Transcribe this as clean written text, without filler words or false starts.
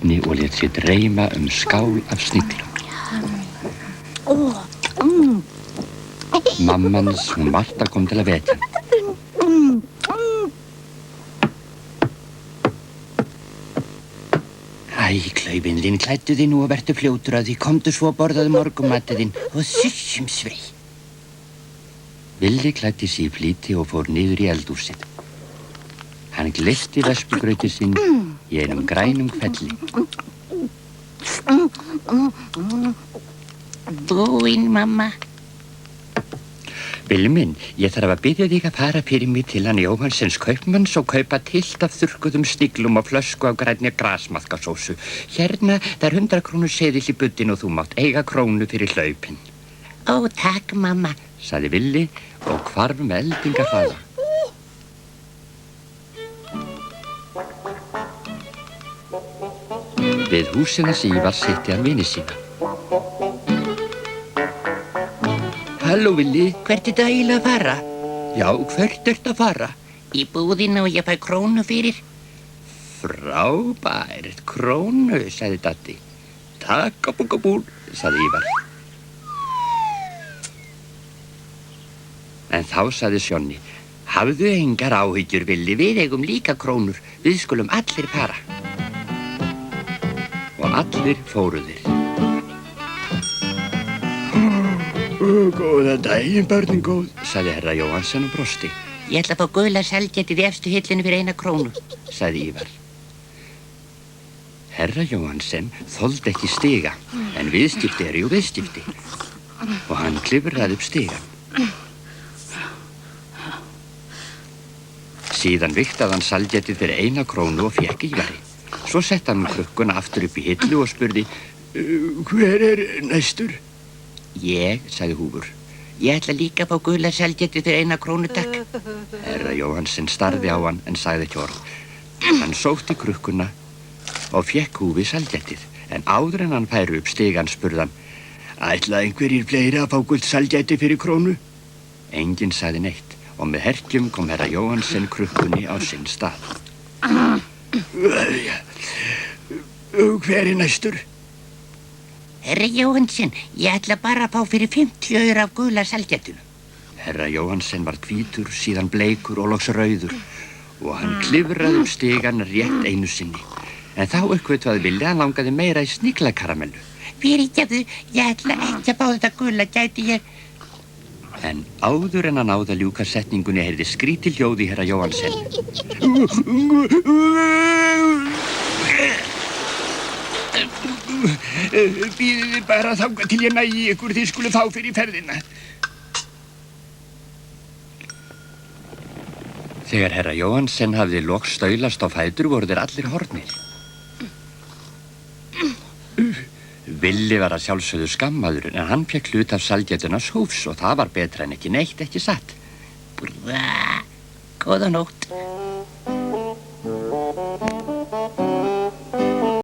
vatni og lét sig dreyma skál af sniglum. Mammans, hún Marta, kom til að vekja hann. Æ, klaufinn þinn, klæddu þig nú og vertu fljótur að því, komdu svo og borðaðu morgunmatinn þinn og þussum svei. Villi klæddi sig í flýti og fór niður í eldhúsið. Hann gleypti vespugrauti sinn í einum grænum hvelli. Búinn, mamma. Villi minn, ég þarf að biðja þig að fara fyrir mig til hann Jóhannsens kaupmanns og kaupa tilt af þurrkuðum sniglum og flösku af grænni grasmaðkasósu. Hérna, það er 100 krónur seðill í buddin og þú mátt eiga krónu fyrir hlaupin. Ó, takk, mamma, sagði Villi og hvarf með eldingahraða. Við húsið hans Ívars hitti hann vini sína. Halló, Villi. Hvert ertu eiginlega að fara? Já, hvert ertu að fara? Í búðina og ég fæ krónu fyrir. Frábært, krónu, sagði Datti. Takk, abúkabúl, sagði Ívar. En þá sagði Sjonni, hafðu engar áhyggjur, Villi, við eigum líka krónur, við skulum allir fara. Og allir fóru þeir. Góðan daginn, börnin góð, sagði herra Jóhannsson og brosti. Ég ætla að fá gula sælgætið í efstu hillinu fyrir 1 krónu, sagði Ívar. Herra Jóhannsson þoldi ekki stiga, en viðskipti eru jú viðskipti. Og hann klifraði upp stigann. Síðan vigtaði hann sælgætið fyrir 1 krónu og fékk Ívari. Svo sett hann krukkuna aftur upp í hillu og spurði, hver er næstur? Ég, sagði Húfur. Ég ætla líka að fá gula sælgætið fyrir 1 krónu, takk. Herra Jóhannsson starði á hann en sagði ekki orð. Hann sótti krukkuna og fékk Húfi sælgætið, en áður en hann færi upp stigann spurði hann, ætla einhverjir fleiri að fá gult sælgæti fyrir krónu? Enginn sagði neitt og með herkjum kom herra Jóhannsson krukkunni á sinn stað. Hver er næstur? Herra Jóhannsson, ég ætla bara að fá fyrir 50 aura af gula sælgætinu. Herra Jóhannsson var hvítur, síðan bleikur og loks rauður og hann klifraði upp stigann rétt einu sinni. En þá uppgötvaði Villi að hann langaði meira í sniglakaramellu. Fyrirgefðu, ég ætla ekki að fá þetta gula, gæti ég. En áður en hann náði að ljúka setningunni heyrði skrýtil hljóð í herra Jóhannsson. Bíðið bara þangað til ég nægi ykkur þið skulu fá fyrir ferðina. Þegar herra Jóhannsson hafði loks staulast á fætur voru þeir allir horfnir. Villi var að sjálfsögðu skammaður en hann fékk hlut af sælgætunars húfs og það var betra en ekki neitt, ekki satt. Brrrr, góða nótt.